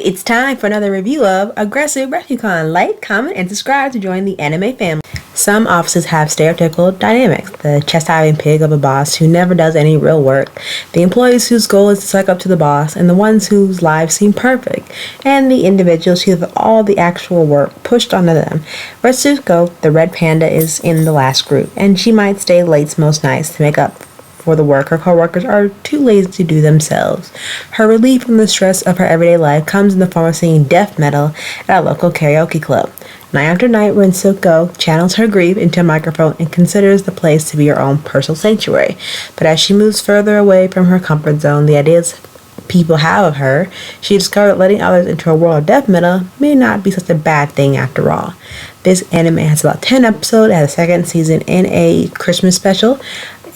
It's time for another review of Aggressive Retsuko. Like, comment, and subscribe to join the anime family. Some offices have stereotypical dynamics. The chest-having pig of a boss who never does any real work, the employees whose goal is to suck up to the boss, and the ones whose lives seem perfect, and the individuals who have all the actual work pushed onto them. Retsuko, the red panda, is in the last group, and she might stay late most nights to make up for the work her coworkers are too lazy to do themselves. Her relief from the stress of her everyday life comes in the form of singing death metal at a local karaoke club. Night after night, Retsuko channels her grief into a microphone and considers the place to be her own personal sanctuary. But as she moves further away from her comfort zone, the ideas people have of her, she discovered that letting others into a world of death metal may not be such a bad thing after all. This anime has about 10 episodes, it has a second season and a Christmas special.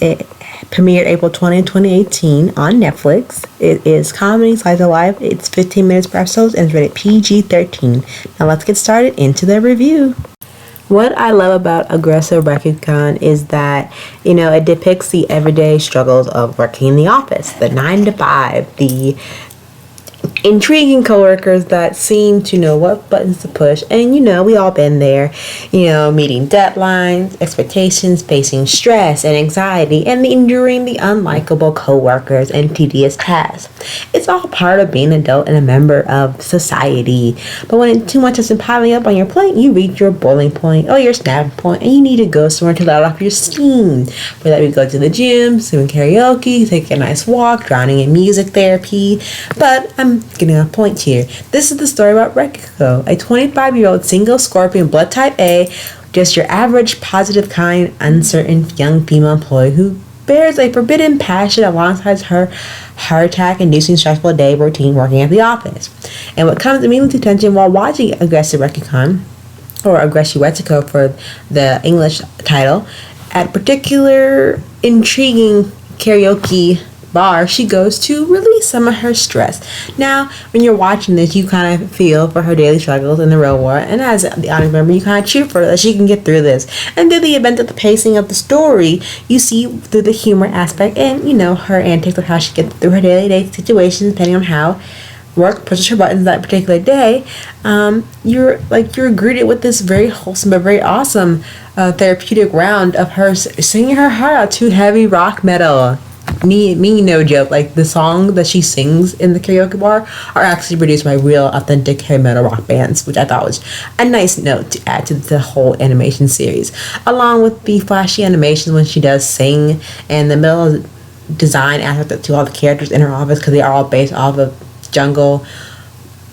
It premiered April 20, 2018 on Netflix. It is comedy, slice of life. It's 15 minutes per episode and it's rated PG-13. Now let's get started into the review. What I love about Aggressive Retsuko is that, it depicts the everyday struggles of working in the office, the 9 to 5, the intriguing coworkers that seem to know what buttons to push, and we all been there, meeting deadlines, expectations, facing stress and anxiety, and enduring the unlikable coworkers and tedious tasks. It's all part of being an adult and a member of society. But when too much has been piling up on your plate, you reach your boiling point or your snapping point, and you need to go somewhere to let off your steam. Whether that we go to the gym, sing karaoke, take a nice walk, drowning in music therapy. But I'm getting a point here. This is the story about Retsuko, a 25-year-old single Scorpion blood type A, just your average, positive, kind, uncertain young female employee who bears a forbidden passion alongside her heart attack-inducing stressful day routine working at the office. And what comes immediately to attention while watching Aggressive Retsuko, or Aggressive Retsuko for the English title, at a particular intriguing karaoke bar she goes to release some of her stress. Now, when you're watching this, you kind of feel for her daily struggles in the real world, and as the audience member, you kind of cheer for her that she can get through this. And through the event of the pacing of the story, you see through the humor aspect and, her antics of how she gets through her day-to-day situations, depending on how work pushes her buttons that particular day. You're greeted with this very wholesome but very awesome therapeutic round of her singing her heart out to heavy rock metal. Me no joke, like the song that she sings in the karaoke bar are actually produced by real authentic heavy metal rock bands, which I thought was a nice note to add to the whole animation series, along with the flashy animations when she does sing, and the middle design aspect to all the characters in her office, because they are all based off of jungle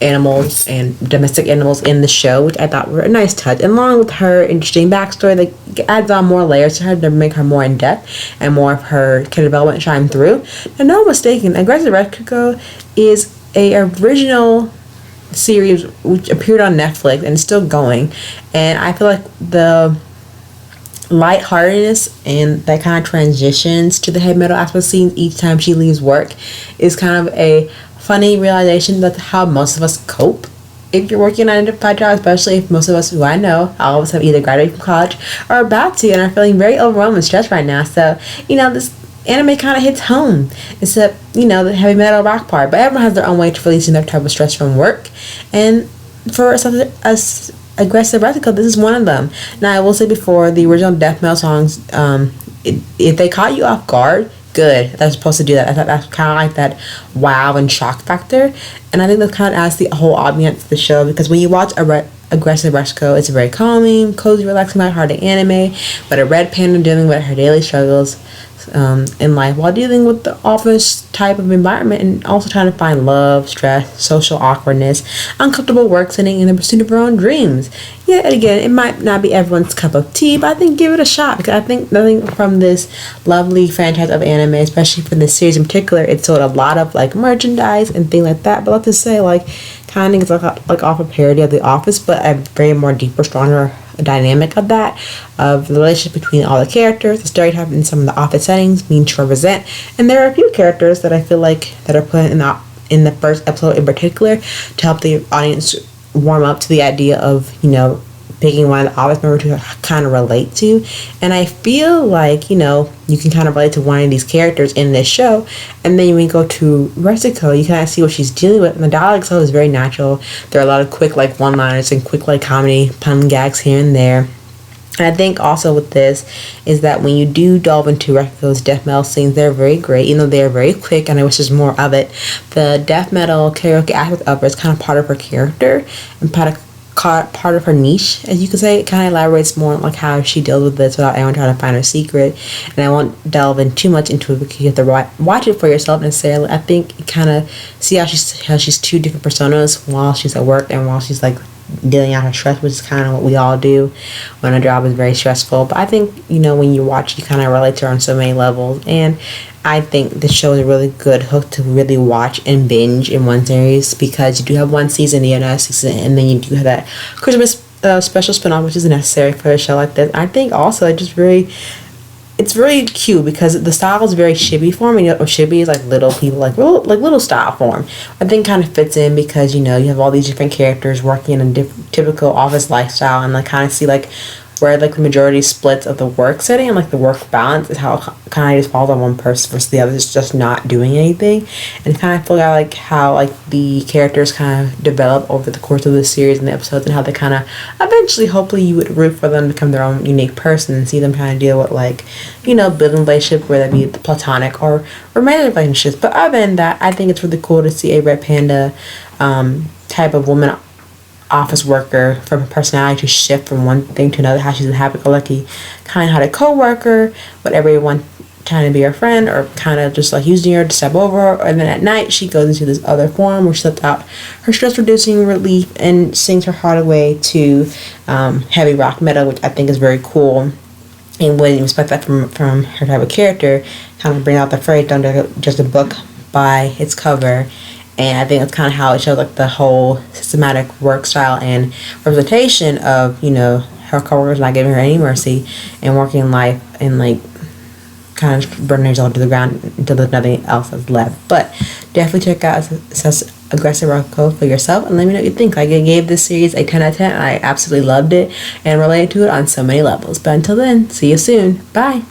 animals and domestic animals in the show, which I thought were a nice touch. And along with her interesting backstory, that adds on more layers to her to make her more in depth and more of her character development shine through. And no mistaken, Aggressive Retsuko is a original series which appeared on Netflix and is still going. And I feel like the lightheartedness and that kind of transitions to the heavy metal aspect scene each time she leaves work is kind of a funny realization that how most of us cope if you're working on a 9-to-5 job, especially if most of us who I know, all of us have either graduated from college or are about to and are feeling very overwhelmed and stressed right now. So, this anime kind of hits home, except, the heavy metal rock part. But everyone has their own way to releasing their type of stress from work. And for us Aggressive Retsuko, this is one of them. Now, I will say before, the original death metal songs, if they caught you off guard, good. They're supposed to do that. I thought that's kind of like that wow and shock factor. And I think that kind of adds the whole ambiance to the show, because when you watch Aggressive Retsuko, it's a very calming, cozy, relaxing, lighthearted anime, but a red panda dealing with her daily struggles in life while dealing with the office type of environment, and also trying to find love, stress, social awkwardness, uncomfortable work setting, in the pursuit of her own dreams. Yet again, it might not be everyone's cup of tea, but I think give it a shot, because I think nothing from this lovely franchise of anime, especially for this series in particular, it sold a lot of merchandise and things like that. But let's just say kind of is like off a parody of The Office, but a very more deeper, stronger dynamic of that, of the relationship between all the characters, the stereotype in some of the office settings mean to represent. And there are a few characters that I feel like that are put in the first episode in particular to help the audience warm up to the idea of picking one of the office members to kind of relate to. And I feel like, you can kind of relate to one of these characters in this show. And then when you go to Retsuko, you kind of see what she's dealing with. And the dialogue itself is very natural. There are a lot of quick, like, one-liners and quick, like, comedy pun gags here and there. And I think also with this is that when you do delve into Retsuko's death metal scenes, they're very great, even though they're very quick, and I wish there's more of it. The death metal karaoke aspect of it is kind of part of her character and part of her niche, as you could say. It kind of elaborates more on like how she deals with this without anyone trying to find her secret. And I won't delve in too much into it because you have to watch it for yourself necessarily. I think you kind of see how she's two different personas while she's at work and while she's like dealing out her stress, which is kind of what we all do when a job is very stressful. But I think, when you watch, you kind of relate to her on so many levels. And I think the show is a really good hook to really watch and binge in one series, because you do have one season, the other season, and then you do have that Christmas special spinoff, which is necessary for a show like this. I think also it's very cute because the style is very chibi form, and chibi is like little people, like little style form. I think kind of fits in because you have all these different characters working in a typical office lifestyle, and like kind of see like where like the majority splits of the work setting and like the work balance is how it kind of just falls on one person versus the other is just not doing anything. And kind of feel out like how like the characters kind of develop over the course of the series and the episodes, and how they kind of eventually, hopefully, you would root for them to become their own unique person and see them kind of deal with like building relationships, whether that be platonic or romantic relationships. But other than that, I think it's really cool to see a red panda type of woman office worker, from her personality to shift from one thing to another, how she's a happy-go-lucky, kind-hearted co-worker, but everyone trying to be her friend, or kind of just like using her to step over her. And then at night she goes into this other form where she lets out her stress-reducing relief and sings her heart away to heavy rock metal, which I think is very cool. And when you expect that from her type of character, kind of bring out the phrase, don't judge a book by its cover. And I think that's kind of how it shows like the whole systematic work style and representation of, her coworkers not giving her any mercy and working life and like kind of burning herself to the ground until there's nothing else that's left. But definitely check out Aggressive Retsuko for yourself and let me know what you think. Like, I gave this series a 10 out of 10. I absolutely loved it and related to it on so many levels. But until then, see you soon. Bye.